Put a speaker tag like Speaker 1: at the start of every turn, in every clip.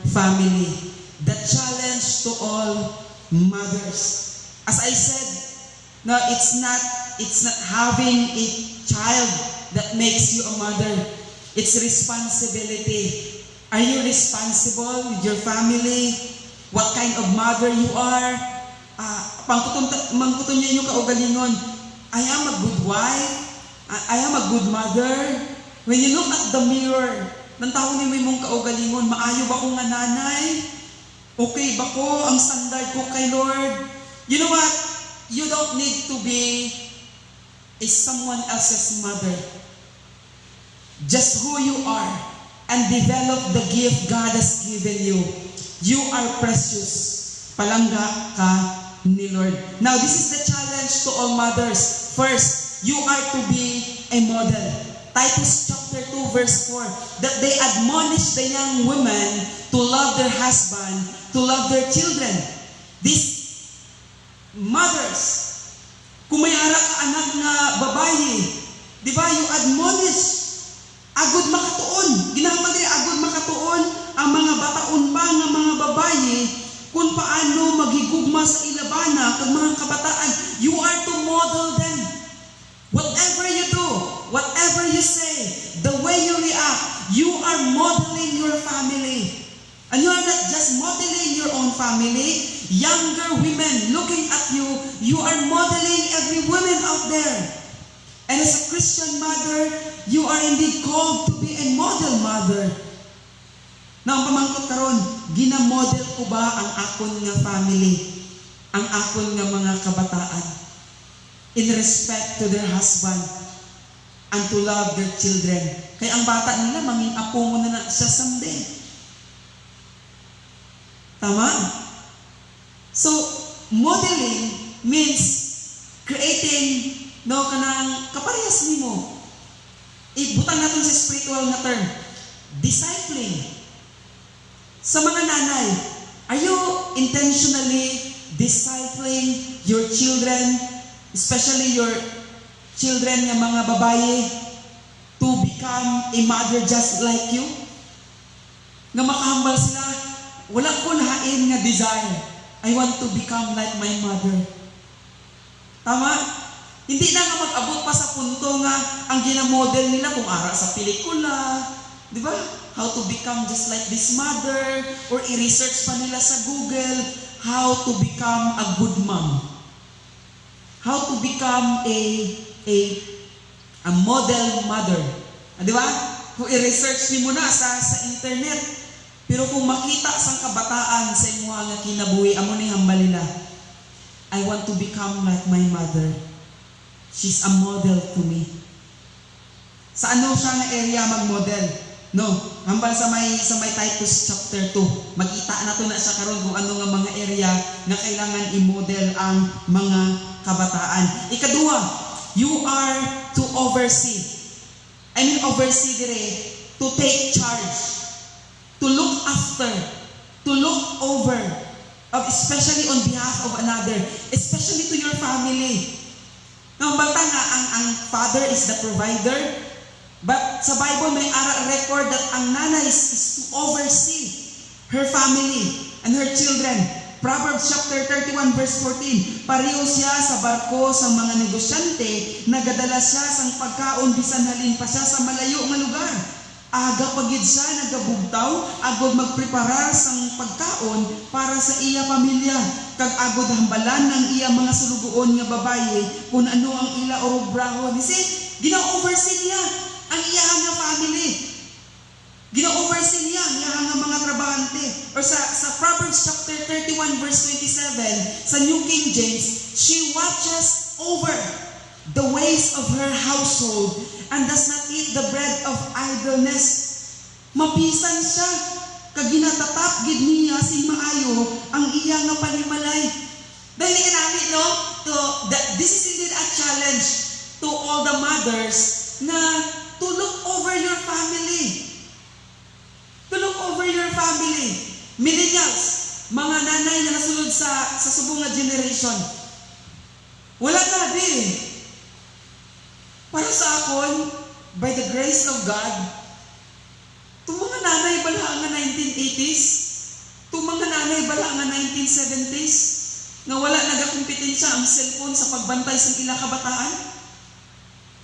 Speaker 1: family. The challenge to all mothers. As I said, no, it's not having a child that makes you a mother. It's responsibility. Are you responsible with your family? What kind of mother you are? Mangkuton niyo yung kaugalingon. I am a good wife. I am a good mother. When you look at the mirror, nantaw ni mong kaugalingon, maayo ba ko nga nanay? Okay ba ko? Ang standard ko kay Lord? You know what? You don't need to be someone else's mother. Just who you are and develop the gift God has given you. You are precious. Palangga ka ni Lord. Now, this is the challenge to all mothers. First, you are to be a model. Titus chapter 2 verse 4, that they admonish the young women to love their husband, to love their children. These mothers, kung may ara ka anak nga babae, di ba, you admonish, agud makatuon, ginahambal diri agud makatuon ang mga bataon pa nga mga babae kung paano magigugma sa ilabana kag mga kabataan. You are to model them. Whatever you do, whatever you say, the way you react, you are modeling your family. And you are not just modeling your own family. Younger women looking at you, you are modeling every woman out there. And as a Christian mother, you are indeed called to be a model mother. Now, ang pamangkot karon, ginamodel ko ba ang akon nga family, ang akon nga mga kabataan, in respect to their husband and to love their children? Kaya ang bata nila, manging apo mo na siya someday. Tama? So, modeling means creating kanang kaparehas nimo. Ibutang natin sa spiritual na term, discipling. Sa mga nanay, are you intentionally discipling your children, especially your children nga mga babae, to become a mother just like you? Nga makahambal sila, wala ko lahain nga desire. I want to become like my mother. Tama? Hindi na nga mag-abot pa sa punto nga ang ginamodel nila kung ara sa pelikula. Di ba? How to become just like this mother, or i-research pa nila sa Google how to become a good mom. How to become a model mother. Di ba? Kung i-research niyo muna sa internet. Pero kung makita sang kabataan sa imo nga kinabuhi, amo ni hambal nila, I want to become like my mother. She's a model to me. Sa ano siya nga area mag-model? No, hambal sa may Titus chapter 2. Makita nato na siya karon kung ano nga mga area nga kailangan i-model ang mga kabataan. Ikaduha, you are to oversee. I mean oversee dire, to take charge, to look after, to look over, especially on behalf of another, especially to your family. Now, bata nga, ang father is the provider, but sa Bible may record that ang nanay is to oversee her family and her children. Proverbs chapter 31 verse 14, pareho siya sa barko sa mga negosyante, nagadala siya sang pagkaon bisan halin pa siya sa malayo nga lugar. Aga pagid siya nagabugtaw, agod magpreparar sang pagkaon para sa iya pamilya, kag agod hambalan ng iya mga sulugoon nga babaye kung ano ang ila orobraho. Gina-oversee niya ang iya nga family. Gina-oversee niya ang iya nga mga trabahante. Or sa Proverbs chapter 31 verse 27, sa New King James, she watches over the ways of her household and does not eat the bread of idleness. Mapisan siya, kag ginatatap gid niya sing maayo ang iya nga panimalay. Dahil kinami, no? This is indeed a challenge to all the mothers na to look over your family. To look over your family. Millennials, mga nanay na nasulod sa subong nga generation. Wala na di. Para sa akon, by the grace of God, itong mga nanay bala nga 1980s, 1970s nga wala nagakompetensya ang cellphone sa pagbantay sa ila kabataan?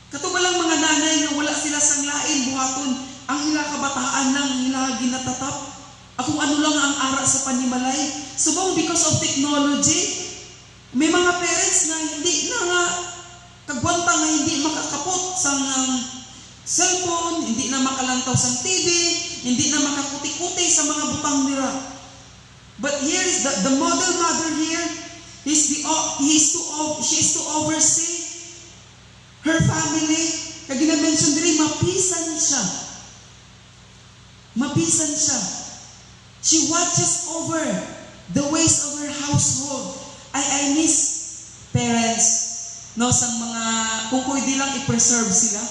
Speaker 1: Katubalang mga nanay nga wala sila sang lain buhaton ang ila kabataan lang ila ginatatap. Akong ano lang ang ara sa panimalay. Subong because of technology, may mga parents na hindi na nga kagwanta nga hindi makakapot sang cellphone, hindi na makalantaw sang TV, hindi na makakuti-kuti sa mga butang nila. But here is the model mother here, she is to oversee her family. Kaya gina-mention din, mapisan siya. Mapisan siya. She watches over the ways of her household. I miss parents, no, sa mga, kung pwede lang i-preserve sila,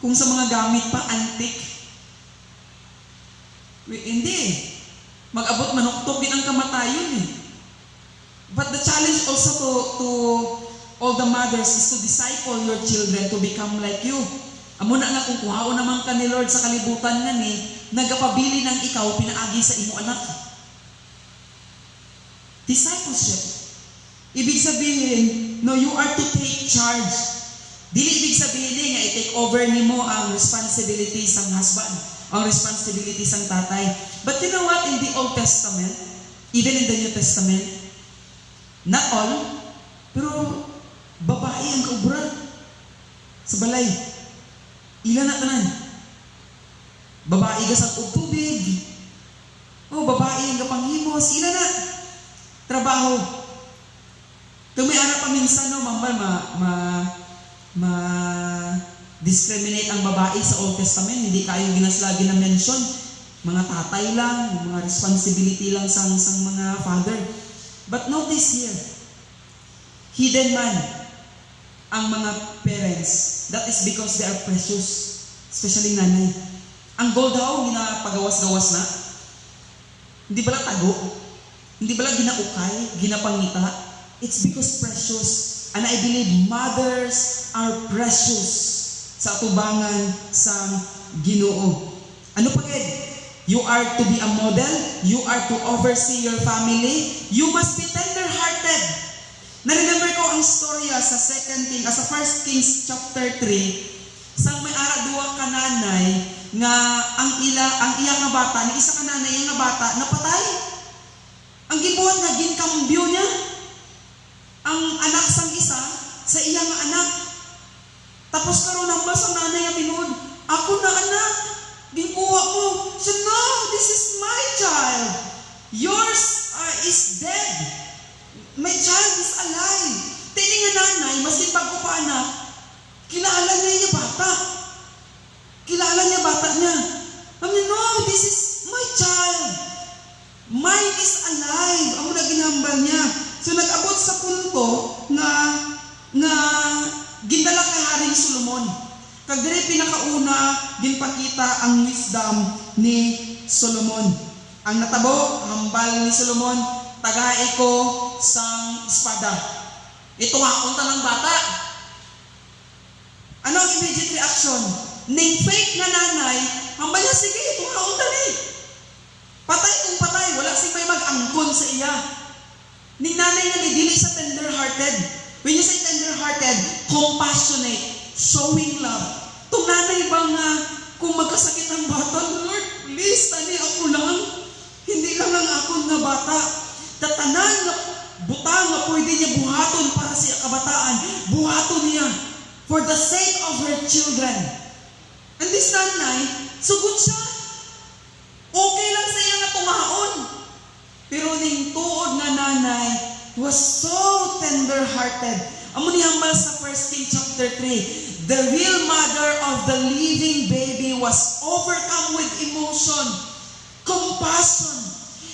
Speaker 1: kung sa mga gamit pa, antique. Hindi. Mag-abot manuktok din ang kamatayon eh. But the challenge also to all the mothers is to disciple your children to become like you. Amo na nga kung kuhao naman ka ni Lord sa kalibutan nga ni, nagapabili ng ikaw, pinaagi sa imo anak. Discipleship. Ibig sabihin, no, you are to take charge. Dili ibig sabihin nga i-take over nimo ang responsibility sang husband, ang responsibility sang tatay. But you know what, in the Old Testament, even in the New Testament, not all, pero babae ang kaubra sa balay. Ilan na tanan? Babae ka sa tubig. Oh, babae ang kapanghimos. Ilan na? Trabaho. Kung may ara pa minsan, no, discriminate ang babae sa Old Testament, hindi kayo ginaslagi na mention. Mga tatay lang, mga responsibility lang sang mga father. But notice here, hidden man ang mga parents. That is because they are precious, especially nanay. Ang gold daw, ginapagawas-gawas na. Hindi bala tago, hindi bala ginaukay, ginapangita. It's because precious. And I believe mothers are precious sa atubangan sa Ginoo. Ano pa gid? You are to be a model. You are to oversee your family. You must be tender-hearted. Na-remember ko ang storya sa 1 Kings chapter 3, sang may ara duwa ka nanay nga ang iya nga bata, ni isa ka nanay nga bata napatay. Ang gibuhat nga ginkambyo niya ang anak sang isa sa iya nga anak. Tapos karon ang basa nanay nga tinuod, ako na anak, ginkuha mo. So no, this is my child. Yours is dead. My child is alive. Tini nga nanay, maski bago pa anak, kilala niya yung bata. Kilala niya bata niya. No, this is my child. Mine is alive. Amo na ginambal niya. So nag-abot sa punto nga gindala kay Haring Solomon. Kag diri pinakauna ginpakita ang wisdom ni Solomon. Ang natabo, hambal ni Solomon, tagay ko sang espada. Ito nga unta ng bata. Ano ang immediate reaction? Ning fake na nanay, hambal niya, sige, ito nga unta ni. Patay kung patay, wala si may mag-angkon sa iya. Ning nanay nga ni dili sa tender-hearted. When you say tender-hearted, compassionate, showing love. Itong nanay bang kung magkasakit ang bata, Lord, please, tani ako lang. Hindi lang ang akon na bata. Tatanan na buta nga pwede niya buhaton para sa kabataan. Buhaton niya for the sake of her children. And this nanay, sugod siya. Okay lang sa iya nga tungaon. Pero ning tuod nga nanay was so tender-hearted. Amo ni hambal sa 1 Kings chapter 3. The real mother of the living baby was overcome with emotion, compassion.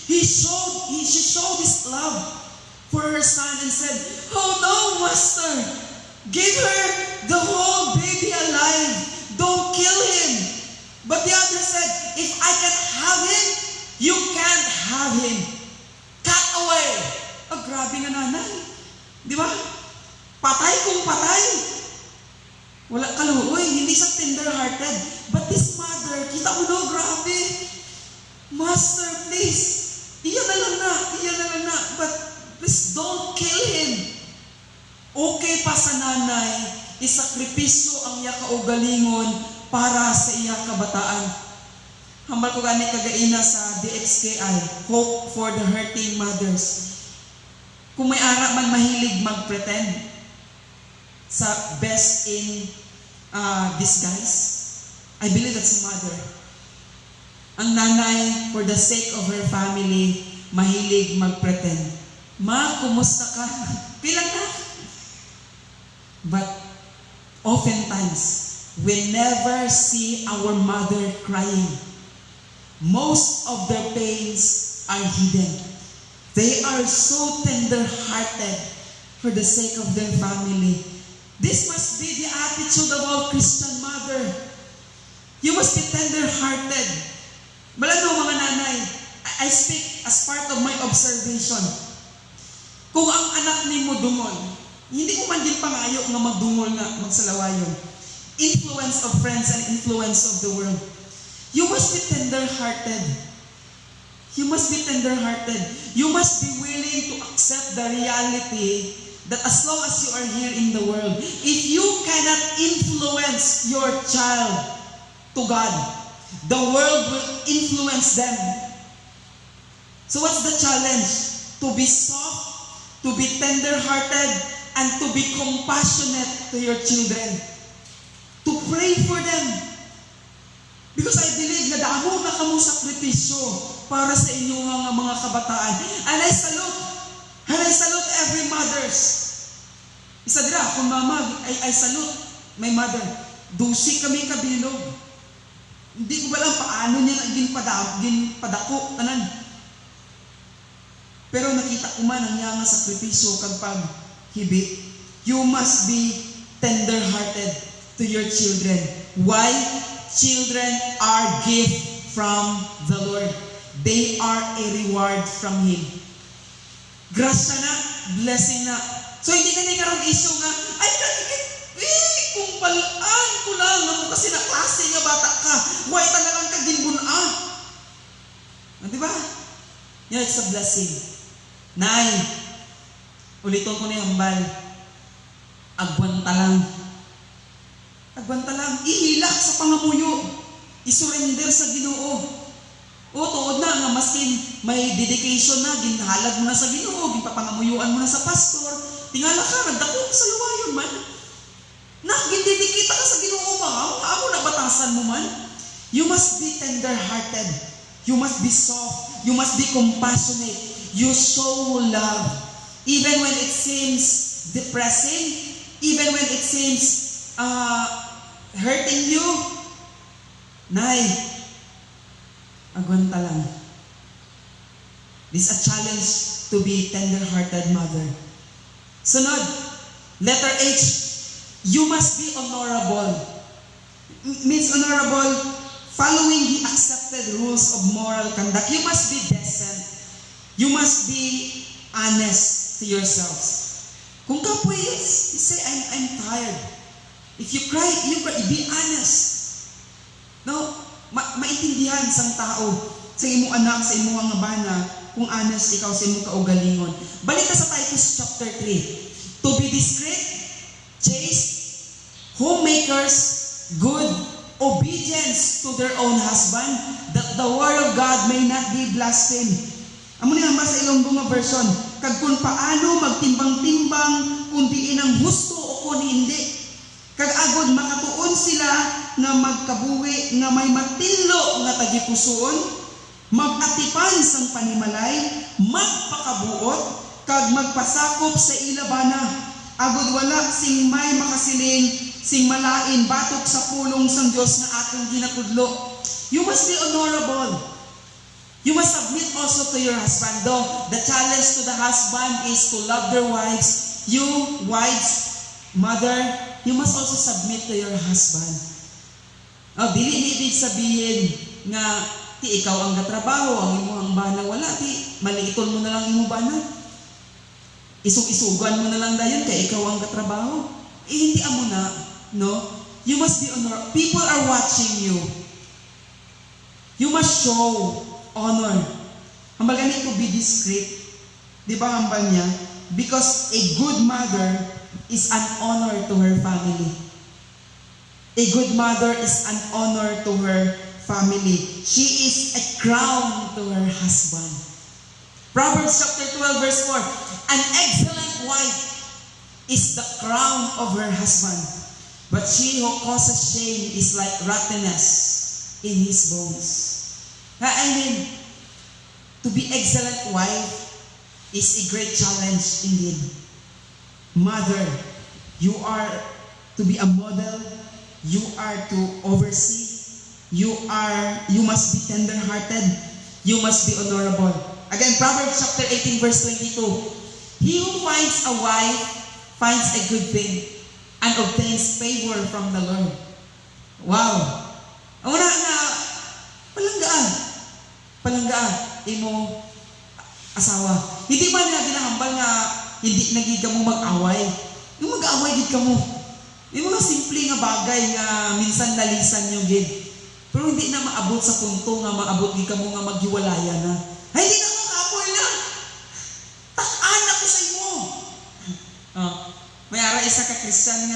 Speaker 1: She showed his love for her son and said, "Oh no, master, give her the whole baby alive. Don't kill him." But the other said, "If I can have him, you can't have him. Cut away." Oh, grabe nga nanay. Di ba? Patay kung patay. Wala kaluoy, hindi siya tender-hearted. But this mother, kita mo no, grabe. Master, please. Iyan na lang na. don't kill him. Okay pa sa nanay, isakripisyo ang iya kaugalingon para sa iya kabataan. Hambal ko gani kagaina sa DXKI, Hope for the Hurting Mothers. Kung may ara man mahilig mag-pretend sa best in disguise, I believe that's a mother. Ang nanay, for the sake of her family, mahilig mag-pretend. Ma, kumusta ka? Pilang ka? But oftentimes, we never see our mother crying. Most of their pains are hidden. They are so tender-hearted for the sake of their family. This must be the attitude of all Christian mother. You must be tender-hearted. Malano mga nanay, I speak as part of my observation. Kung ang anak ni mo dungol, hindi mo man din pangayo nga magdungol nga magsalawayon. Influence of friends and influence of the world. You must be tender-hearted. You must be tender-hearted. You must be willing to accept the reality that as long as you are here in the world, if you cannot influence your child to God, the world will influence them. So what's the challenge? To be soft, to be tender-hearted, and to be compassionate to your children. To pray for them. Because I believe na damo na kamo sakripisyo para sa inyo mga kabataan. And I salute every mothers. Isa dira, kung mama, I salute my mother. 12 kami kabilog. Hindi ko ba lang paano niya ginpadako, tanan. Pero nakita ko man ang iyang sakripisyo kapag hibi. You must be tender-hearted to your children. Why? Children are gift from the Lord. They are a reward from Him. Grasya na, blessing na. So hindi na nagkaroon issue nga, ay kung balaan ko lang, naman kasi na klase nga bata ka, why talagang kaginbunaan? Diba? Yeah, it's a blessing. Nay, uliton ko na yung hambal. Agwanta lang. Agwanta lang. Ihilak sa pangamuyo. Isurrender sa Ginoo. O, tuod na nga, maskin may dedication na, ginhalad mo na sa Ginoo, ginpapangamuyuan mo na sa pastor, tingala ka, nagdako sa luwayon man. Gindidikita ka sa Ginoo ba? Amo na batasan mo man. You must be tender-hearted. You must be soft. You must be compassionate. You show love. Even when it seems depressing, even when it seems hurting you, Nay, agwanta lang. This is a challenge to be tender-hearted mother. Sunod, letter H, you must be honorable. Means honorable, following the accepted rules of moral conduct. You must be decent. You must be honest to yourselves. Kung kapoy, you say, I'm tired. If you cry, be honest. No, maintindihan sang tao, sa imo anak, sa imo nga bana, kung honest ikaw sa imo kaugalingon. Balik sa Titus chapter 3. To be discreet, chaste, homemakers, good, obedience to their own husband, that the word of God may not be blasphemed. Amo ni hamba sa Ilonggo nga version, kag kung paano magtimbang-timbang kung diin ang husto o kung hindi. Kag agod makatuon sila nga magkabuhi nga may matinlo nga tagipusoon, magatipan sang panimalay, magpakabuot, kag magpasakop sa ilabana. Agod wala sing may makasiling, sing malain batok sa pulong sang Dios nga atong ginatudlo. You must be honorable. You must submit also to your husband. Though the challenge to the husband is to love their wives, you wives, mother, you must also submit to your husband. Dili ibig sabihin nga ti ikaw ang gatrabaho, ang imong bana wala, ti maliiton mo na lang imong bana. Isug-isugan mo na lang dayon kay ikaw ang gatrabaho. Hindi amo na, no? You must be honorable. People are watching you. You must show honor. Ang maganda to be discreet. Di ba hambal niya? Because a good mother is an honor to her family. A good mother is an honor to her family. She is a crown to her husband. Proverbs chapter 12 verse 4. An excellent wife is the crown of her husband, but she who causes shame is like rottenness in his bones. I mean, to be excellent wife is a great challenge indeed. Mother, you are to be a model. You are to oversee. You must be tender-hearted. You must be honorable. Again, Proverbs chapter 18 verse 22. He who finds a wife finds a good thing and obtains favor from the Lord. Wow. Una nga, palanggaan, imo asawa. Hindi man nga ginahambal nga hindi nagig ka mo mag-away. Yung mag-away gid ka mo. Yung mga simple nga bagay nga minsan nalisan yung gid. Pero hindi na maabot sa punto nga maabot gid ka mo nga maghiwalaya na. Ay, hindi na mo kapoy na. Tak-anak ko sa imo. May ara isa ka Christian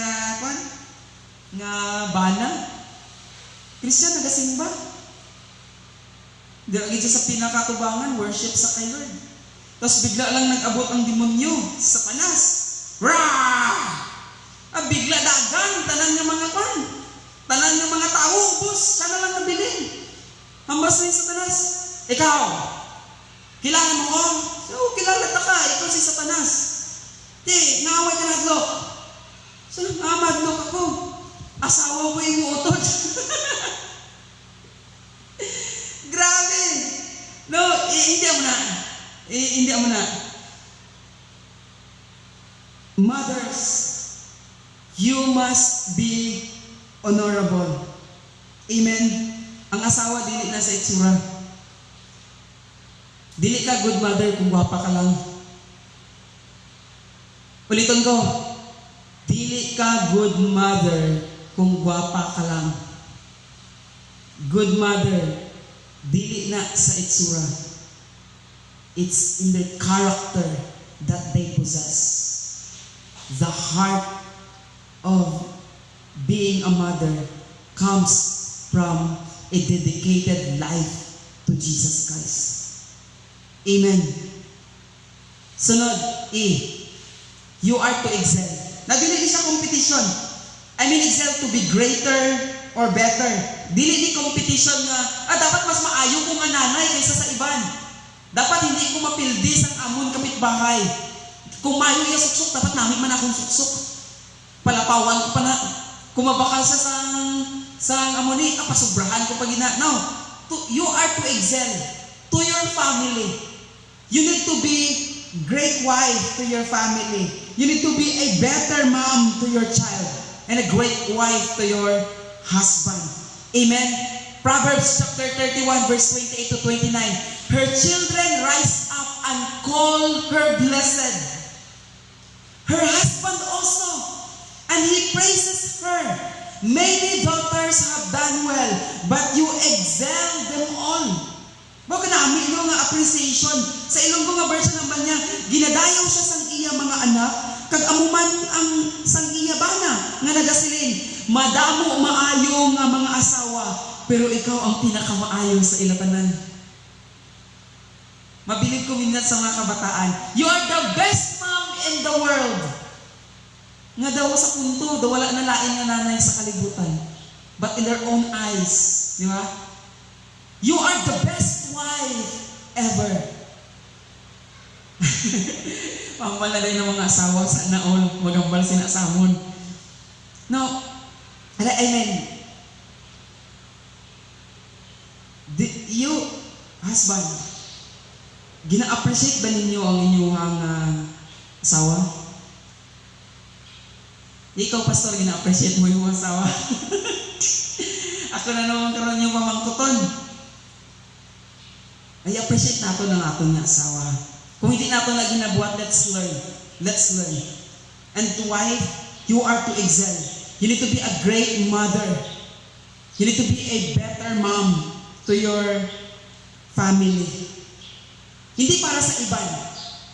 Speaker 1: nga bana. Christian nagasimba. Dili sa pinakatubangan, worship sa kay Lord. Tapos bigla lang nag-abot ang demonyo sa panas. Rah! Bigla dagan, tanan ng mga tanan ng mga tao, ubos, sana lang nabilin. Hambas na yung Satanas. Ikaw, kilala mo ko? So, kilala ta ka, ikaw si Satanas. Di, naaway ka nadlok. So, namadlok ako. Asawa ko yung utod. Grabe. No, hindi mo na. Mothers, you must be honorable. Amen. Ang asawa dili na sa itsura. Dili ka good mother kung gwapa ka lang. Ulitin ko. Dili ka good mother kung gwapa ka lang. Good mother, dili na sa itsura. It's in the character that they possess. The heart of being a mother comes from a dedicated life to Jesus Christ. Amen. Sunod, you are to excel. Dili siya competition. I mean, excel to be greater or better. Dili ni competition nga, dapat mas maayo ko nga nanay kaysa sa iban. Dapat hindi ko mapildi sang amon kapitbahay. Kung mayo iya suksok, dapat namin man akong suksok. Palapawan ko pa na, kumabakal siya sang amoni, pasubrahan ko pag no. You are to excel to your family. You need to be great wife to your family. You need to be a better mom to your child and a great wife to your husband. Amen. Proverbs chapter 31 verse 28 to 29. Her children rise up and call her blessed. Her husband also, and he praises her. Many daughters have done well, but you excel them all. Bago namin yung appreciation. Sa Ilonggo nga version naman niya, ginadayaw siya sang iya mga anak, kag amuman ang sang iya bana, nga nagasilin, madamo maayo nga mga asawa, pero ikaw ang pinakamaayo sa ilatanan. Mabilib ko minat sa mga kabataan, you are the best mom in the world. Nga daw sa punto, daw wala na lain nga nanay sa kalibutan. But in their own eyes, di ba? You are the best wife ever. Pamalalay ng mga asawa sa naol, magambal sinasamon. No, amen. You, husband, gina-appreciate ba ninyo ang inyong asawa? Ikaw, pastor, gina-appreciate mo yung asawa? Ako na naman karoon yung pamangkuton. Ay, appreciate nato ng atong asawa. Kung hindi nato na ginabuhat, let's learn. Let's learn. And wife, you are to excel. You need to be a great mother. You need to be a better mom to your family. Hindi para sa iban.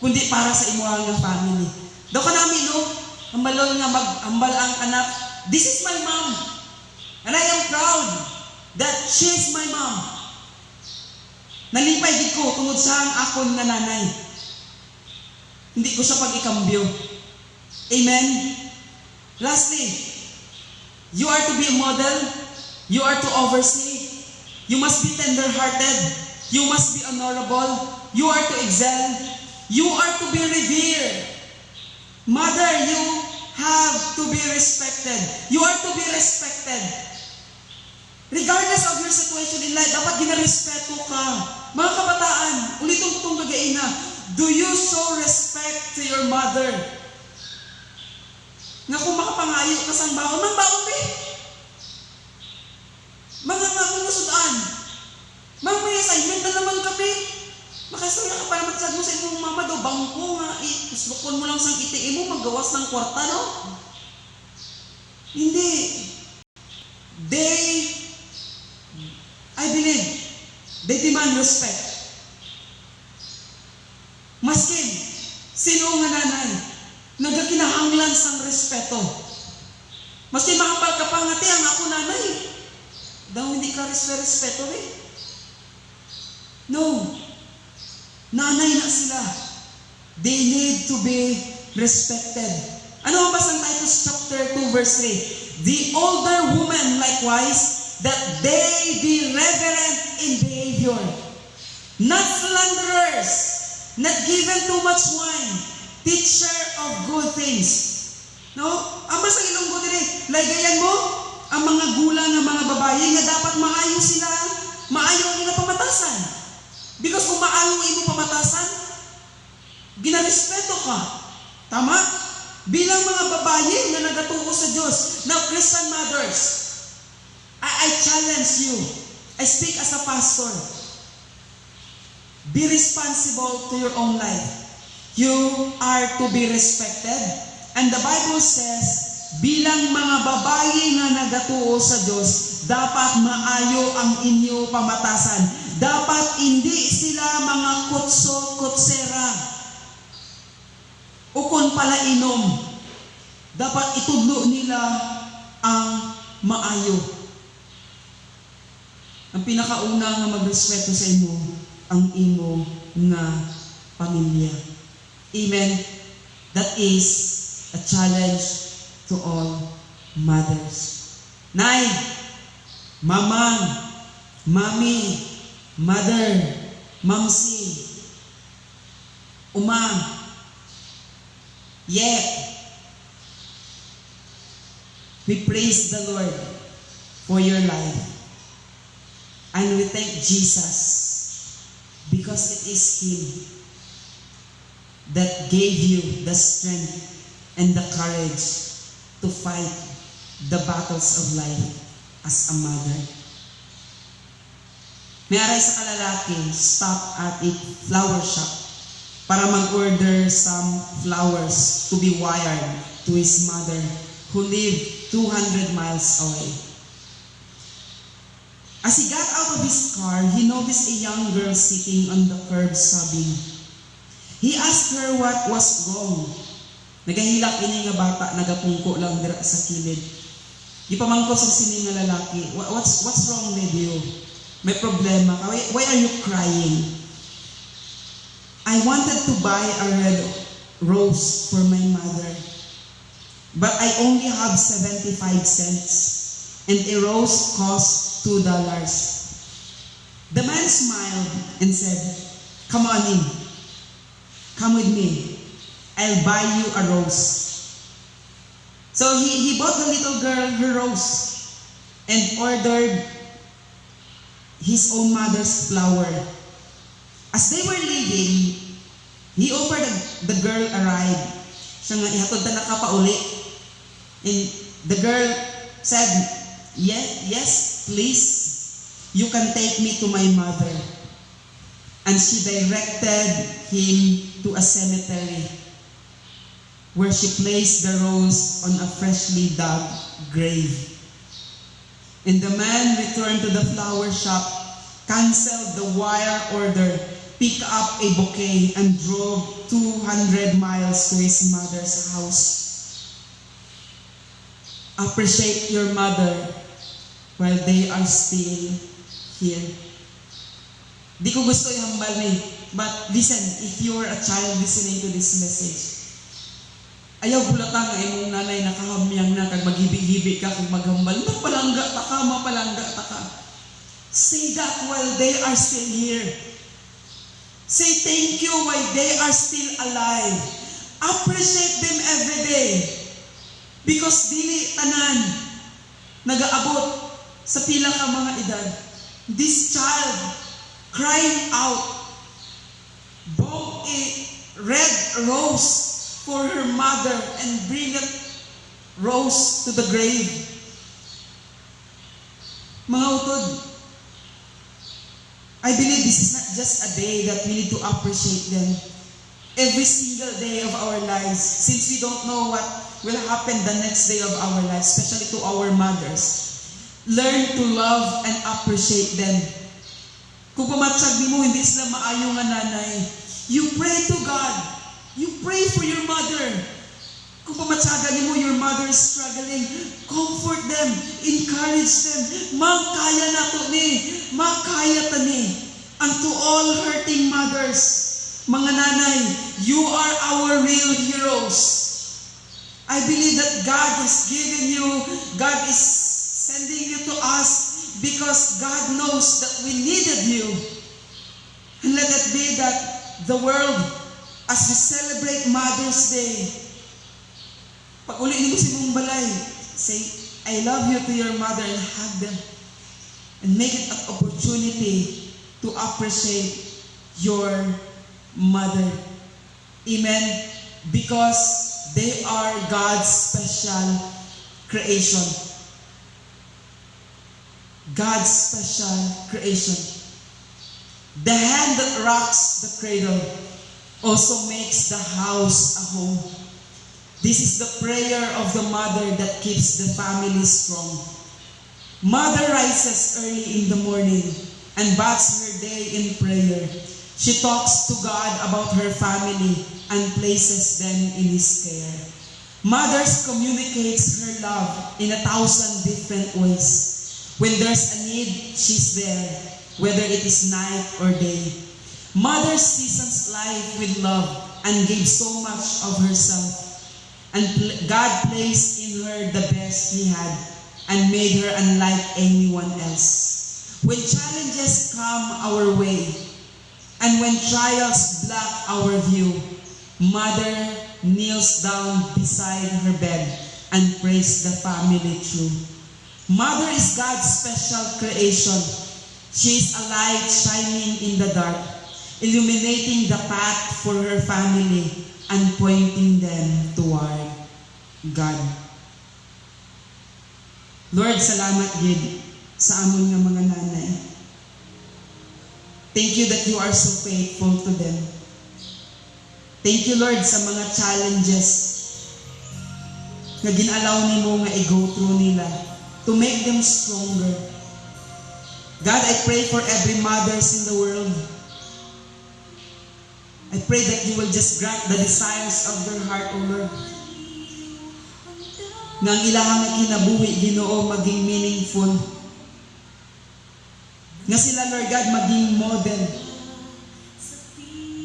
Speaker 1: kundi para sa imuha nga family. Daw ka namin, no? Hambalon nga maghambal ang anak. This is my mom. And I am proud that she is my mom. Nalipay di ko tungod sa ang akon nga nanay. Hindi ko siya pag-ikambyo. Amen? Lastly, you are to be a model. You are to oversee. You must be tender-hearted. You must be honorable. You are to excel. You are to be revered. Mother, you have to be respected. You are to be respected. Regardless of your situation in life, dapat ginarespeto ka. Mga kabataan, ulitong ko itong gagaina, do you show respect to your mother? Nga kung makapangayo ka sang baon, mang baon be. Mga nga kung nasudan. Mga may assignment na naman kami. Makasaya ka para magsad mo sa inyong mama daw, bangko nga, islukon mo lang sang itiin mo, maggawas ng kwarta, no? Hindi. I believe, they demand respect. Maskin, sino nga nanay, nagakinahanglan sang respeto. Maskin makapal ka pa nga, ang ako nanay. Daw hindi ka respeto eh. No. Nanay na sila. They need to be respected. Ano ang basang Titus chapter 2 verse 3? The older women likewise, that they be reverent in behavior, not slanderers, not given too much wine, teacher of good things. No? Ang basang ilonggo dire, lagayan mo ang mga gulang ng mga babae nga dapat maayo sila, maayo ang ilang pamatasan. Because kung maayo imo pamatasan, ginarespeto ka. Tama? Bilang mga babae na nagatuo sa Diyos. Now, Christian mothers, I challenge you. I speak as a pastor. Be responsible to your own life. You are to be respected. And the Bible says, bilang mga babae na nagatuo sa Diyos, dapat maayo ang inyo pamatasan. Dapat hindi sila mga kutso-kutsera o kung palainom. Dapat itudlo nila ang maayo. Ang pinakauna nga magrespeto sa imo, ang imo nga pamilya. Amen? That is a challenge to all mothers. Nay, mamang, mami, mother, mamsi, uma, we praise the Lord for your life. And we thank Jesus because it is Him that gave you the strength and the courage to fight the battles of life as a mother. May aray sa kalalaki, stop at a flower shop para mag-order some flowers to be wired to his mother who lived 200 miles away. As he got out of his car, he noticed a young girl sitting on the curb sobbing. He asked her what was wrong. Nagahilak ini nga bata, nagapungko lang dira sa kilid. Gipamangko sa sini nga lalaki, what's wrong with you? May problema ka. Why are you crying? I wanted to buy a red rose for my mother, but I only have 75 cents, and a rose costs $2. The man smiled and said, "Come on in. Come with me. I'll buy you a rose." So he bought the little girl her rose and ordered his own mother's flower. As they were leaving, he offered the girl a ride. Siya nga, ihatod ta na ka pa uli. And the girl said, yes, please. You can take me to my mother. And she directed him to a cemetery where she placed the rose on a freshly dug grave. And the man returned to the flower shop, canceled the wire order, picked up a bouquet and drove 200 miles to his mother's house. Appreciate your mother while they are still here. Di ko gusto ihambal ni, but listen, if you are a child listening to this message, ayaw bulata nga imong nanay nakahamyang na kag maghibi-hibi ka kag maghambal, mapalangga ta ka. Say that while they are still here. Say thank you while they are still alive. Appreciate them every day. Because dili tanan nagaabot sa pila ka mga edad. This child crying out, bought a red rose for her mother and bring that rose to the grave. Mga utod, I believe this is not just a day that we need to appreciate them. Every single day of our lives, since we don't know what will happen the next day of our lives, especially to our mothers, learn to love and appreciate them. Kung pumatsag mo, hindi sila maayo nga nanay, you pray to God. You pray for your mother. Kung pumatsagan mo, your mother is struggling, comfort them, encourage them. Makaya na to ni, makaya ta ni. And to all hurting mothers, mga nanay, you are our real heroes. I believe that God has given you, God is sending you to us because God knows that we needed you. And let it be that the world, as we celebrate Mother's Day, pag uli ni mo si mong balay, say, I love you to your mother and hug them. And make it an opportunity to appreciate your mother. Amen? Because they are God's special creation. God's special creation. The hand that rocks the cradle also makes the house a home. This is the prayer of the mother that keeps the family strong. Mother rises early in the morning and bats her day in prayer. She talks to God about her family and places them in His care. Mothers communicates her love in 1,000 different ways. When there's a need, she's there, whether it is night or day. Mother seasons life with love and gave so much of herself. And God placed in her the best He had and made her unlike anyone else. When challenges come our way and when trials block our view, Mother kneels down beside her bed and prays the family through. Mother is God's special creation. She is a light shining in the dark, illuminating the path for her family and pointing them toward God. Lord, salamat gid sa amon nga mga nanay. Thank you that you are so faithful to them. Thank you, Lord, sa mga challenges na ginalaw nimo nga i-go through nila to make them stronger. God, I pray for every mothers in the world. I pray that you will just grant the desires of their heart, O Lord. Nang ilahang kinabuhi, Ginoo, maging meaningful. Nga sila, Lord God, maging model.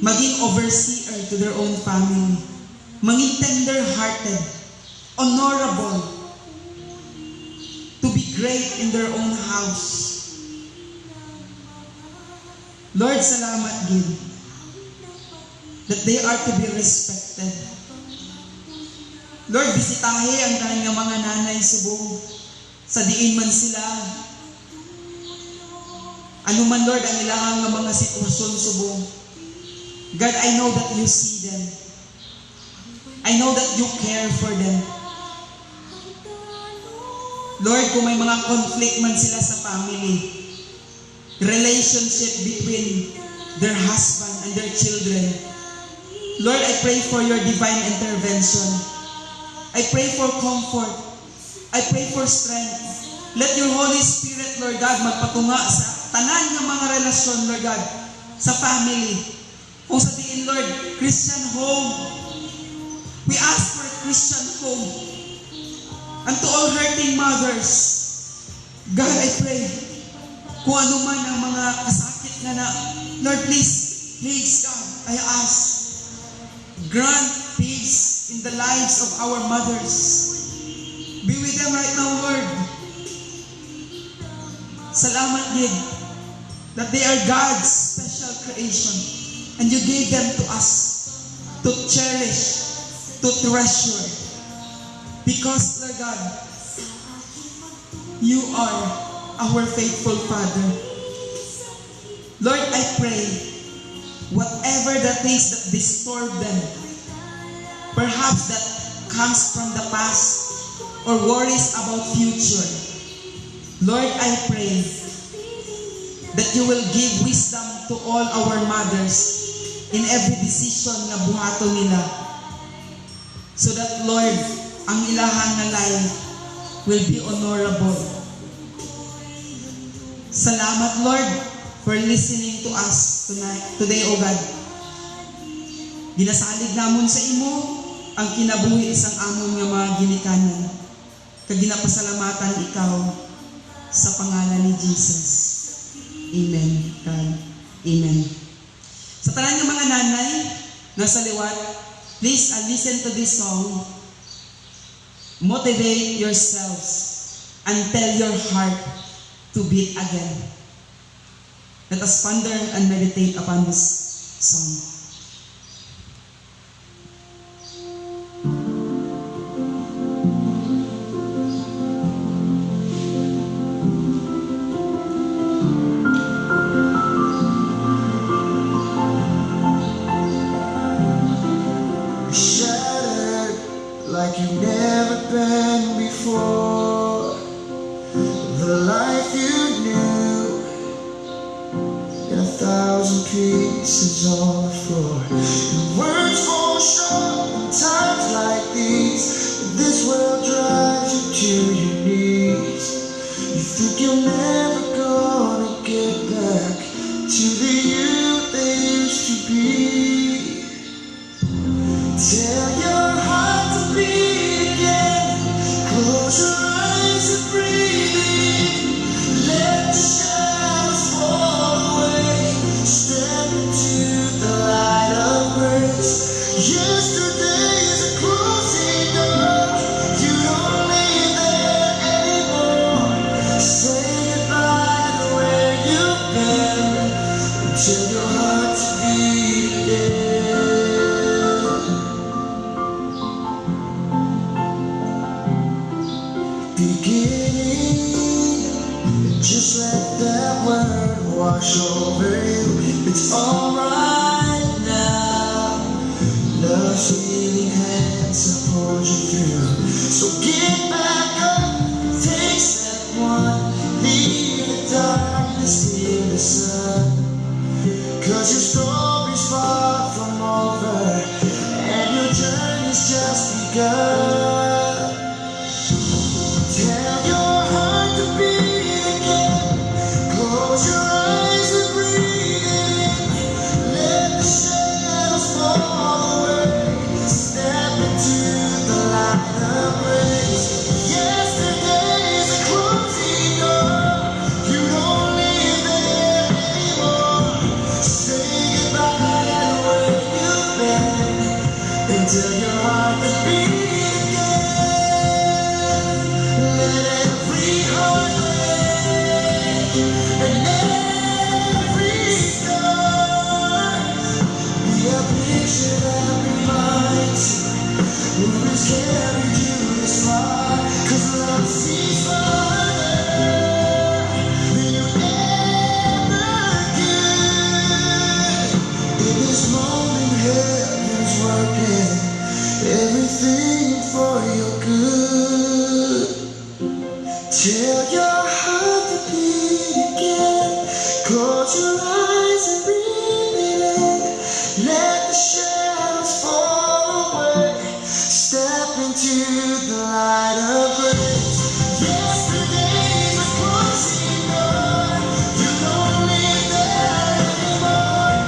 Speaker 1: Maging overseer to their own family. Maging tender-hearted. Honorable. To be great in their own house. Lord, salamat, Gid, that they are to be respected. Lord, bisitahe ang kanyang mga nanay subong sa diin man sila. Ano man, Lord, ang ilahang mga sitwasyon subong. God, I know that you see them. I know that you care for them. Lord, kung may mga conflict man sila sa family, relationship between their husband and their children, Lord, I pray for your divine intervention. I pray for comfort. I pray for strength. Let your Holy Spirit, Lord God, magpatunga sa tanan ng mga relasyon, Lord God, sa family. Kung sabihin, Lord, Christian home. We ask for a Christian home. And to all hurting mothers, God, I pray, kung ano man ang mga kasakit na Lord, please, God, I ask, grant peace in the lives of our mothers. Be with them right now, Lord. Salamat, Gid, that they are God's special creation. And you gave them to us to cherish, to treasure. Because, Lord God, you are our faithful Father. Lord, I pray, whatever the things that disturb them, perhaps that comes from the past or worries about future, Lord, I pray that you will give wisdom to all our mothers in every decision na buhato nila. So that, Lord, ang ilahang na life will be honorable. Salamat, Lord, for listening to us today, O God. Ginasalig namon sa imo ang kinabuhi isang amon nga mga ginikanan. Kag ginapasalamatan ikaw sa pangalan ni Jesus. Amen. God. Amen. Sa tanan ng mga nanay nasa liwat, please listen to this song. Motivate yourselves and tell your heart to beat again. Let us ponder and meditate upon this song.
Speaker 2: Shattered like you've never been before. The life you knew in 1,000 pieces on the floor. Your words fall short in times like these. This world drives you to your knees. You think you're never gonna get back to the you they used to be. Tell your heart to beat again. Close your eyes and breathe in. Let the shadows fall away. Step into the light of grace. Yesterday is a closing door. You don't live there anymore. Say goodbye to where you've been. And tell your heart to beat again. Beginning, just let that word wash over you. It's alright now. Love's healing hands have pulled you through. So get back up, take step one. Leave the darkness, feel the sun. 'Cause your story's far from over, and your journey's just begun. Tell your heart to beat again. Close your eyes and breathe in. Let the shadows fall away. Step into the light of grace. Yesterday's a closing door. You don't live there anymore. Say goodbye to where you've been. And tell your heart to beat again. Let every heart break and every scar be a picture that reminds you who has carried you this far. 'Cause love sees farther than you ever could. In this moment, heaven's working everything for your good. Tell your heart to beat again. Close your eyes and breathe it in. Let the shadows fall away. Step into the light of grace. Yesterday's a closing door. You don't live there anymore.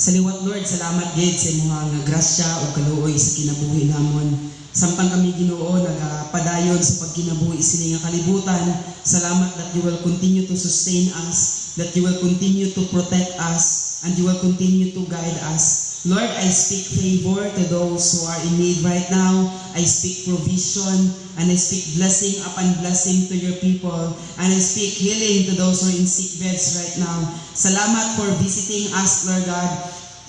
Speaker 1: Sa liwat Lord, salamat gid sa imong nga grasya o kaluoy sa kinabuhi namon. Samtang kami Ginoo nagapadayon sa pagkinabuhi sini nga kalibutan, salamat that you will continue to sustain us, that you will continue to protect us, and you will continue to guide us. Lord, I speak favor to those who are in need right now. I speak provision, and I speak blessing upon blessing to your people, and I speak healing to those who are in sick beds right now. Salamat for visiting us, Lord God,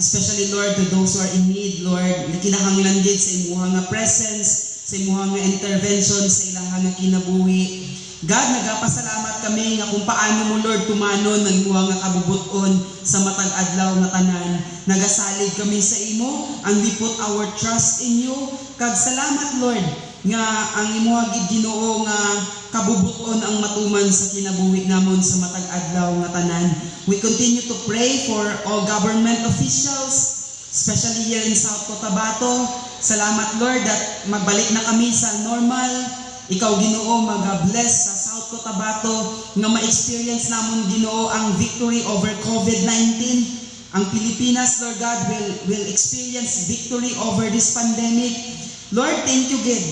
Speaker 1: especially, Lord, to those who are in need, Lord, na kinahanglan gid sa imuha nga presence, sa imuha nga intervention, sa ilaha nga kinabuhi. God, nagapasalamat kami nga kung paano mo, Lord, tumanon ng imuha nga kabubuton sa matag adlaw nga tanan. Nagasalig kami sa imo, and we put our trust in you. Kag salamat, Lord, nga ang imuha gid Ginoo nga kabubuton ang matuman sa kinabuhi namon sa matag adlaw nga tanan. We continue to pray for all government officials, especially here in South Cotabato. Salamat, Lord, that magbalik na kami sa normal. Ikaw, Ginoo, mag-bless sa South Cotabato nga ma-experience namon, Ginoo, ang victory over COVID-19. Ang Pilipinas, Lord God, will experience victory over this pandemic. Lord, thank you, God.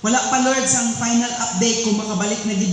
Speaker 1: Wala pa, Lord, sa final update kung makabalik na gid